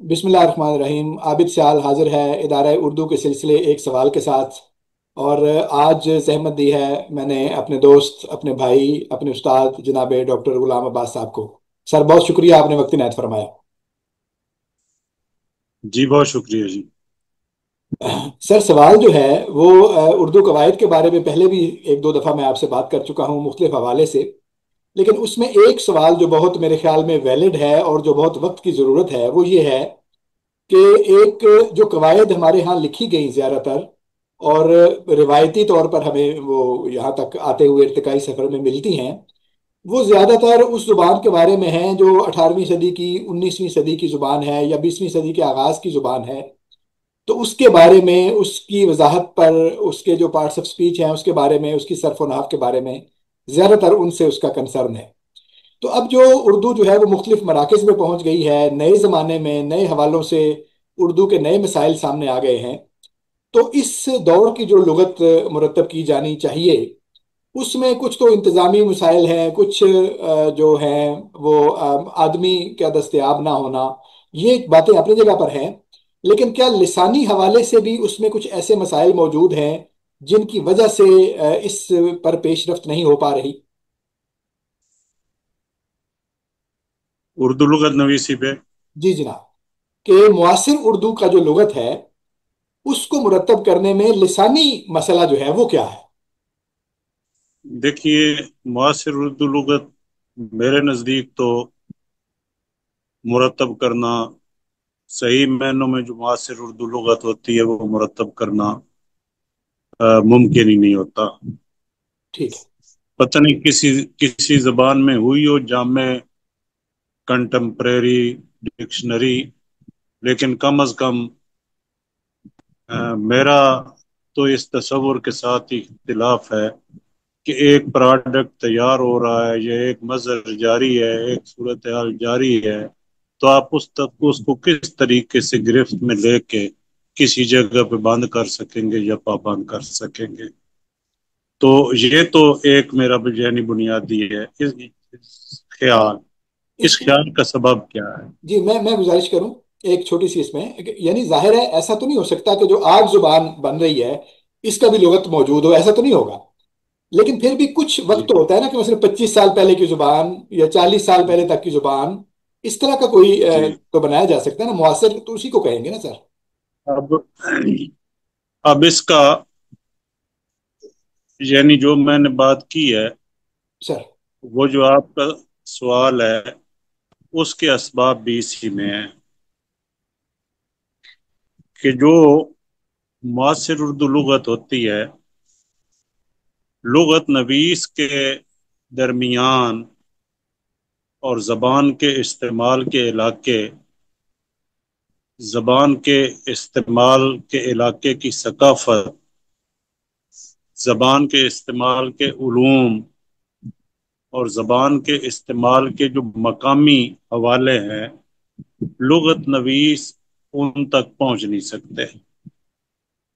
बिस्मिल्लाहिर्रहमानिर्रहीम। आबिद सियाल हाजिर है इदारा उर्दू के सिलसिले एक सवाल के साथ। और आज जहमत दी है मैंने अपने दोस्त, अपने भाई, अपने उस्ताद जनाब डॉक्टर गुलाम अब्बास साहब को। सर, बहुत शुक्रिया, आपने वक्त इनायत फरमाया। जी बहुत शुक्रिया जी। सर, सवाल जो है वो उर्दू कवायद के बारे में पहले भी एक दो दफ़ा मैं आपसे बात कर चुका हूँ मुख्तलिफ हवाले से। लेकिन उसमें एक सवाल जो बहुत मेरे ख्याल में वैलिड है और जो बहुत वक्त की ज़रूरत है वो ये है कि एक जो कवायद हमारे यहाँ लिखी गई ज़्यादातर, और रिवायती तौर पर हमें वो यहाँ तक आते हुए इर्तिकाई सफ़र में मिलती हैं, वो ज़्यादातर उस ज़ुबान के बारे में हैं जो 18वीं सदी की, 19वीं सदी की ज़ुबान है या 20वीं सदी के आगाज़ की ज़ुबान है। तो उसके बारे में, उसकी वजाहत पर, उसके जो पार्ट्स ऑफ स्पीच हैं उसके बारे में, उसकी सरफ नाफ के बारे में ज़्यादातर उनसे उसका कंसर्न है। तो अब जो उर्दू जो है वो मुख्तलिफ मराकज़ में पहुंच गई है, नए ज़माने में नए हवालों से उर्दू के नए मसाइल सामने आ गए हैं। तो इस दौर की जो लुगत मुरतब की जानी चाहिए, उसमें कुछ तो इंतज़ामी मसाइल हैं, कुछ जो हैं वो आदमी का दस्तयाब ना होना, ये बातें अपनी जगह पर हैं। लेकिन क्या लिसानी हवाले से भी उसमें कुछ ऐसे मसाइल मौजूद हैं जिनकी वजह से इस पर पेशरफ्त नहीं हो पा रही? उर्दू लुगत नवीसी पे जी जनाब। कि मुआसिर उर्दू का जो लुगत है उसको मुरतब करने में लिसानी मसला जो है वो क्या है? देखिए, मुआसिर उर्दू लुगत मेरे नज़दीक तो मुरतब करना, सही मायनों में जो मुआसिर उर्दू लुगत होती है वो मुरतब करना मुमकिन ही नहीं होता। ठीक है। पता नहीं किसी किसी जबान में हुई हो जामे कंटेम्प्रेरी डिक्शनरी, लेकिन कम अज कम मेरा तो इस तस्वुर के साथ ही इख्तिलाफ है कि एक प्रोडक्ट तैयार हो रहा है या एक मजर जारी है, एक सूरत हाल जारी है, तो आप उस तक उसको किस तरीके से गिरफ्त में लेके किसी जगह पे बंद कर सकेंगे या पाबंद कर सकेंगे। तो ये तो एक मेरा जहनी बुनियादी है इस ख्याल। इस इसमें ख्याल का सबब क्या है? जी मैं गुजारिश करूं एक छोटी सी इसमें, यानी जाहिर है ऐसा तो नहीं हो सकता कि जो आज जुबान बन रही है इसका भी लुगत मौजूद हो, ऐसा तो नहीं होगा। लेकिन फिर भी कुछ वक्त जी तो होता है ना कि مثلا 25 साल पहले की जुबान या 40 साल पहले तक की जुबान, इस तरह का कोई जी। तो बनाया जा सकता है ना। मुआसिर तो उसी को कहेंगे ना सर। अब इसका यानी जो मैंने बात की है, सर। वो जो आपका सवाल है उसके असबाब भी इसी में है कि जो मुआसिर उर्दू लुगत होती है, लुगत नवीस के दरमियान और ज़बान के इस्तेमाल के इलाके, ज़बान के इस्तेमाल के इलाके की सकाफत, ज़बान के इस्तेमाल के उलूम और ज़बान के इस्तेमाल के जो मकामी हवाले हैं, लुगत नवीस उन तक पहुंच नहीं सकते।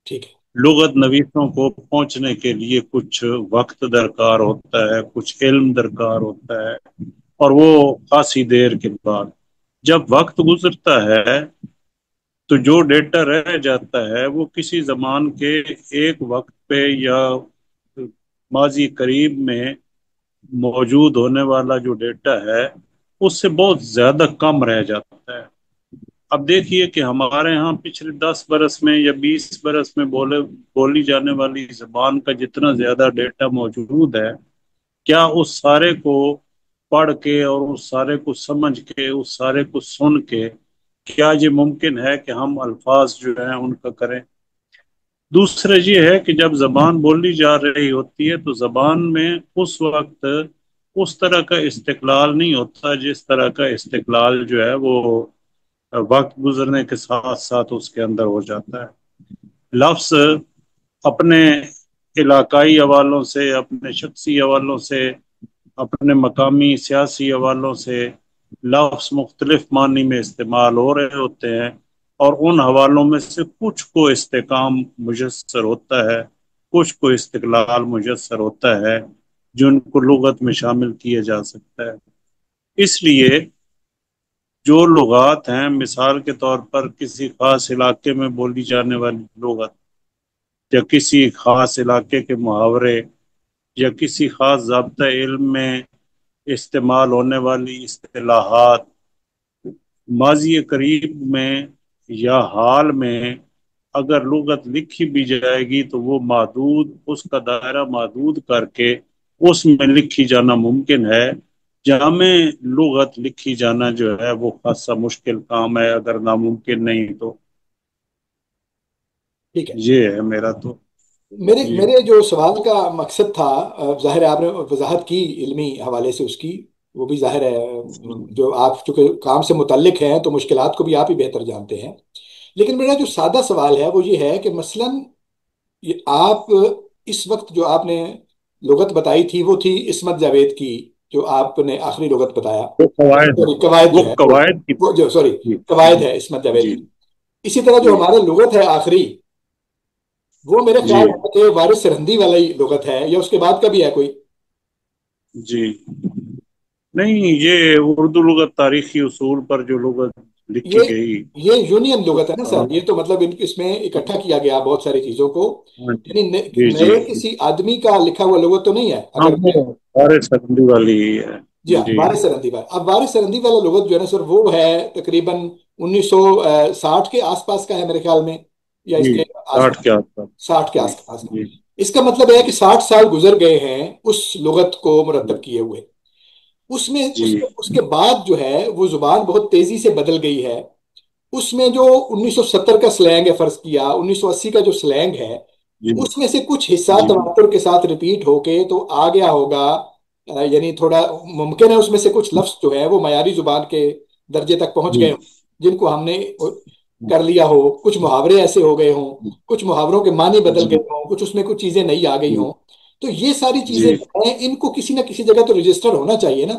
ठीक है। लुगत नवीसों को पहुंचने के लिए कुछ वक्त दरकार होता है, कुछ इल्म दरकार होता है, और वो खासी देर के बाद जब वक्त गुजरता है तो जो डेटा रह जाता है वो किसी जमान के एक वक्त पे या माजी करीब में मौजूद होने वाला जो डेटा है उससे बहुत ज्यादा कम रह जाता है। अब देखिए कि हमारे यहाँ पिछले 10 बरस में या 20 बरस में बोली जाने वाली जबान का जितना ज्यादा डेटा मौजूद है, क्या उस सारे को पढ़ के और उस सारे को समझ के उस सारे को सुन के क्या ये मुमकिन है कि हम अल्फाज जो हैं उनका करें? दूसरा ये है कि जब जबान बोली जा रही होती है तो जबान में उस वक्त उस तरह का इस्तिकलाल नहीं होता जिस तरह का इस्तिकलाल जो है वो वक्त गुजरने के साथ साथ उसके अंदर हो जाता है। लफ्ज अपने इलाकाई हवालों से, अपने शख्सी हवालों से, अपने मकामी सियासी हवालों से लफ्ज मुख्तलिफ मानी में इस्तेमाल हो रहे होते हैं, और उन हवालों में से कुछ को इस्तेकाम मुयस्सर होता है, कुछ को इस्तिकलाल मुयस्सर होता है जिनको लुगत में शामिल किया जा सकता है। इसलिए جو لغات ہیں، مثال کے طور پر کسی خاص علاقے میں بولی جانے والی لغت، یا کسی خاص علاقے کے محاورے، یا کسی خاص ضابطہ علم میں استعمال ہونے والی اصطلاحات، ماضی قریب میں یا حال میں اگر لغت لکھی بھی جائے گی تو وہ محدود، اس کا دائرہ محدود کر کے اس میں لکھی جانا ممکن ہے۔ جامع لغت لکھی جانا جو ہے وہ خاصا مشکل کام ہے، اگر ناممکن نہیں تو۔ ٹھیک ہے، یہ ہے میرا تو۔ میرے جی میرے جو سوال کا مقصد تھا، ظاہر ہے آپ نے وضاحت کی علمی حوالے سے اس کی، وہ بھی ظاہر ہے، جو آپ چونکہ کام سے متعلق ہیں تو مشکلات کو بھی آپ ہی بہتر جانتے ہیں۔ لیکن میرا جو سادہ سوال ہے وہ یہ ہے کہ مثلا یہ آپ اس وقت جو آپ نے لغت بتائی تھی وہ تھی عصمت جاوید کی، جو آپ نے آخری لغت بتایا، وہ قواعد سوری قواعد وہ جو ہے قواعد کی وہ جو سوری جی قواعد ہے عصمت جاوید جی کی۔ اسی طرح جو جی ہمارا لغت ہے آخری، وہ میرے جی خیال ہے کہ وارث سرہندی والا ہی لغت ہے، یا اس کے بعد کا بھی ہے کوئی؟ جی نہیں، یہ اردو لغت تاریخی اصول پر جو لغت یہ لکھی گئی یہ یونین اس لغت ہے نا کا، سر، یہ تو مطلب اس میں اکٹھا کیا گیا بہت ساری چیزوں کو، ہاں جی یعنی جی جی نئے کسی آدمی کا لکھا ہوا لغت تو نہیں ہے ہاں، اگر وہ میں؟ سارے سبزی والی ہی ہے۔ جی ہاں، جی وارث سرہندی والا، اب وارث سرہندی والا لغت جو ہے نا سر، وہ ہے تقریباً 1960 کے آس پاس کا ہے میرے خیال میں، یا اس جی کے آس 60 پاس، کے آس پاس۔ 60 کے جی آس پاس کا۔ جی اس کا مطلب ہے کہ جی 60 سال گزر گئے ہیں اس لغت کو جی مرتب کیے ہوئے۔ اس میں جی اس کے بعد جو ہے وہ زبان بہت تیزی سے بدل گئی ہے۔ اس میں جو 1970 کا سلینگ ہے، فرض کیا 1980 کا جو سلینگ ہے، جی اس میں سے کچھ حصہ جی تواتر کے ساتھ ریپیٹ ہو کے تو آ گیا ہوگا، یعنی تھوڑا ممکن ہے اس میں سے کچھ لفظ جو ہے وہ معیاری زبان کے درجے تک پہنچ گئے جی ہوں، جن کو ہم نے کر لیا ہو، کچھ محاورے ایسے ہو گئے ہوں، کچھ محاوروں کے معنی بدل جی گئے ہوں، کچھ اس میں کچھ چیزیں نئی آ گئی جی ہوں۔ تو یہ ساری چیزیں جی جو ہیں ان کو کسی نہ کسی جگہ تو رجسٹر ہونا چاہیے نا،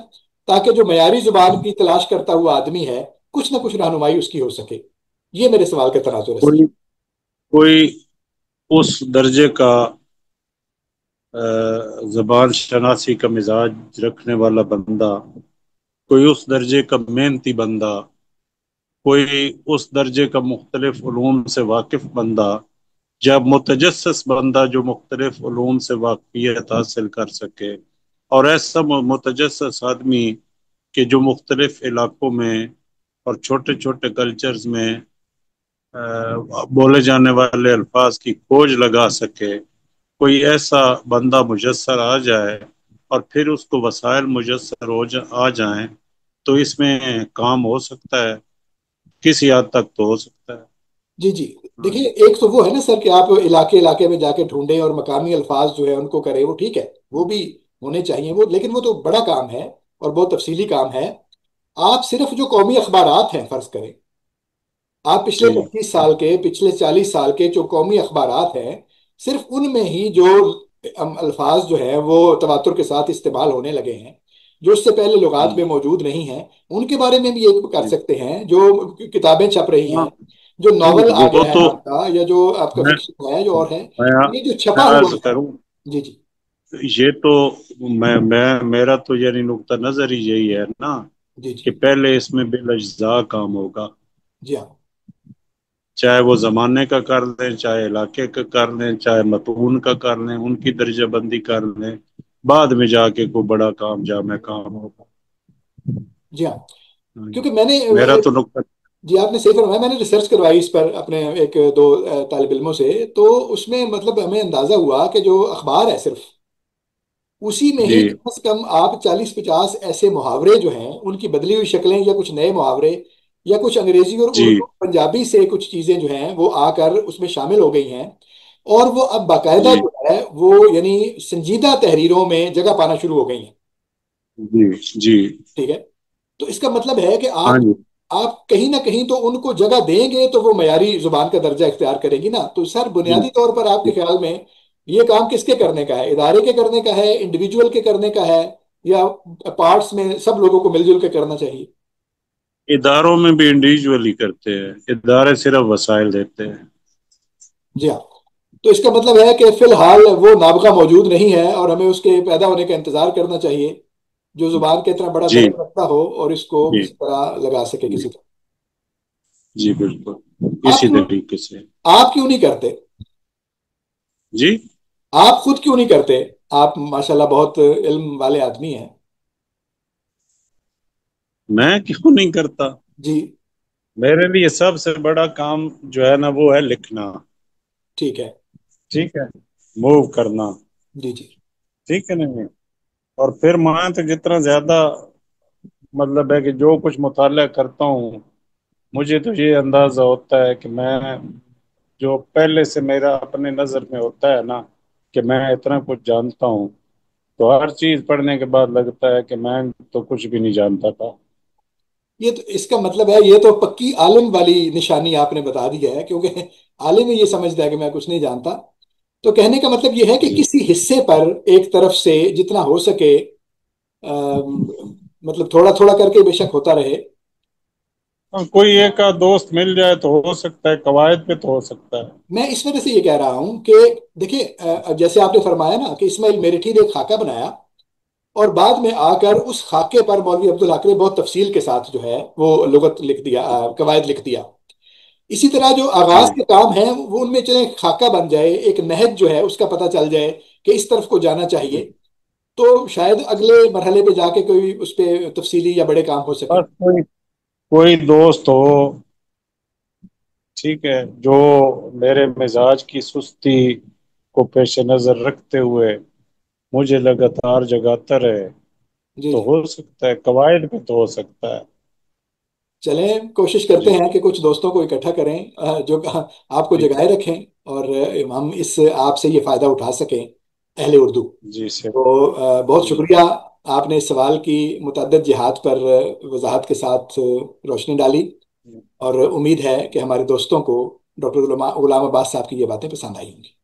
تاکہ جو معیاری زبان کی تلاش کرتا ہوا آدمی ہے کچھ نہ کچھ رہنمائی اس کی ہو سکے۔ یہ میرے سوال کا تناظر ہے سر۔ کوئی کوئی اس درجے کا زبان شناسی کا مزاج رکھنے والا بندہ، کوئی اس درجے کا محنتی بندہ، کوئی اس درجے کا مختلف علوم سے واقف بندہ، جب متجسس بندہ جو مختلف علوم سے واقفیت حاصل کر سکے، اور ایسا متجسس آدمی کہ جو مختلف علاقوں میں اور چھوٹے چھوٹے کلچرز میں بولے جانے والے الفاظ کی کھوج لگا سکے، کوئی ایسا بندہ میسر آ جائے اور پھر اس کو وسائل میسر آ جائیں، تو اس میں کام ہو سکتا ہے، کسی حد تک تو ہو سکتا ہے۔ جی جی، ہاں دیکھیے جی ایک تو وہ ہے نا سر کہ آپ علاقے علاقے میں جا کے ڈھونڈیں اور مقامی الفاظ جو ہے ان کو کریں، وہ ٹھیک ہے، وہ بھی ہونے چاہیے وہ، لیکن وہ تو بڑا کام ہے اور بہت تفصیلی کام ہے۔ آپ صرف جو قومی اخبارات ہیں فرض کریں، آپ پچھلے جی 25 سال کے، پچھلے 40 سال کے جو قومی اخبارات ہیں، صرف ان میں ہی جو الفاظ جو ہیں وہ تواتر کے ساتھ استعمال ہونے لگے ہیں، جو اس سے پہلے لغات جی میں موجود نہیں ہیں، ان کے بارے میں بھی یہ کر جی سکتے ہیں۔ جو کتابیں چھپ رہی ہاں ہیں، جو ناول آ وہ گیا ہے تو آپ کا، یا جو آپ کا میں فکشن ہے جو اور ہے، میں یہ جو میں چھپا ہوا عرض ہے۔ کروں، جی جی یہ تو میرا تو یعنی نقطہ نظر ہی یہی ہے نا جی کہ جی پہلے اس میں بالاجزاء کام ہوگا، جی ہاں چاہے وہ زمانے کا کر لیں، چاہے علاقے کا کر لیں، چاہے متون کا کر لیں، ان کی درجہ بندی کر لیں، بعد میں جا کے کوئی بڑا کام جامع کام ہوگا۔ جی ہاں، ہاں جی، کیونکہ میں نے میرا تو نقطہ جی آپ نے صحیح فرمایا، میں نے ریسرچ کروائی اس پر اپنے ایک دو طالب علموں سے، تو اس میں مطلب ہمیں اندازہ ہوا کہ جو اخبار ہے صرف اسی میں ہی جی کم از کم آپ 40-50 ایسے محاورے جو ہیں ان کی بدلی ہوئی شکلیں، یا کچھ نئے محاورے، یا کچھ انگریزی اور جی اردو پنجابی سے کچھ چیزیں جو ہیں وہ آ کر اس میں شامل ہو گئی ہیں، اور وہ اب باقاعدہ جی جو ہے وہ یعنی سنجیدہ تحریروں میں جگہ پانا شروع ہو گئی ہیں۔ جی جی ٹھیک ہے، تو اس کا مطلب ہے کہ ہاں جی آپ کہیں نہ کہیں تو ان کو جگہ دیں گے تو وہ معیاری زبان کا درجہ اختیار کرے گی نا۔ تو سر جی بنیادی طور پر آپ کے جی خیال میں یہ کام کس کے کرنے کا ہے؟ ادارے کے کرنے کا ہے، انڈیویجول کے کرنے کا ہے، یا پارٹس میں سب لوگوں کو مل جل کے کرنا چاہیے؟ اداروں میں بھی انڈیویجولی کرتے ہیں، ادارے صرف وسائل دیتے ہیں۔ جی ہاں، تو اس کا مطلب ہے کہ فی الحال وہ نابغہ موجود نہیں ہے اور ہمیں اس کے پیدا ہونے کا انتظار کرنا چاہیے، जो जुबान का इतना बड़ा जी दर्द रखता हो और इसको जी किसी तरह लगा सके जी किसी तरह। जी बिल्कुल आप इसी क्यों तरीके से। आप क्यों नहीं करते? जी। आप खुद क्यों नहीं करते? आप माशाल्लाह बहुत इल्म वाले आदमी हैं। मैं क्यों नहीं करता? जी। मेरे लिए सबसे बड़ा काम जो है ना वो है लिखना। ठीक है। ठीक है। मूव करना। जी जी। ठीक है नहीं। और फिर मैं तो जितना ज्यादा मतलब है कि जो कुछ मुताला करता हूँ, मुझे तो ये अंदाजा होता है कि मैं जो पहले से मेरा अपने नजर में होता है ना कि मैं इतना कुछ जानता हूँ, तो हर चीज पढ़ने के बाद लगता है कि मैं तो कुछ भी नहीं जानता था। ये तो इसका मतलब है, ये तो पक्की आलिम वाली निशानी आपने बता दी है, क्योंकि आलिम ही ये समझता है कि मैं कुछ नहीं जानता। तो कहने का मतलब ये है कि जी। किसी हिस्से पर एक तरफ से जितना हो सके, मतलब थोड़ा थोड़ा करके बेशक होता रहे। हाँ, कोई एक आध दोस्त मिल जाए तो हो सकता है, कवायद पे तो हो सकता है। मैं इस वजह से ये कह रहा हूं कि देखिए, जैसे आपने फरमाया ना कि इस्माइल मेरठी ने एक खाका बनाया और बाद में आकर उस खाके पर मौलवी अब्दुल हक ने बहुत तफसील के साथ जो है वो लुगत लिख दिया, कवायद लिख दिया। इसी तरह जो आगाज जी के काम है वो उनमें चले खाका बन जाए, एक नहज जो है उसका पता चल जाए कि इस तरफ को जाना चाहिए, जी। तो शायद अगले मरहले पे जाके कोई उस पे तफसीली या बड़े काम हो सके। बस कोई कोई दोस्त हो, ठीक है, जो मेरे मिजाज की सुस्ती को पेश नजर रखते हुए मुझे लगातार जगाता रहे, जी तो जी। हो सकता है कवायद पे तो हो सकता है। चलें, कोशिश करते जी हैं कि कुछ दोस्तों को इकट्ठा करें जो आपको जी जगाए रखें, और हम इस आपसे ये फ़ायदा उठा सकें, अहले उर्दू। जी से। तो बहुत जी शुक्रिया, आपने इस सवाल की मुतअद्दिद जिहात पर वजाहत के साथ रोशनी डाली। और उम्मीद है कि हमारे दोस्तों को डॉक्टर गुलाम अब्बास साहब की ये बातें पसंद आई होंगी।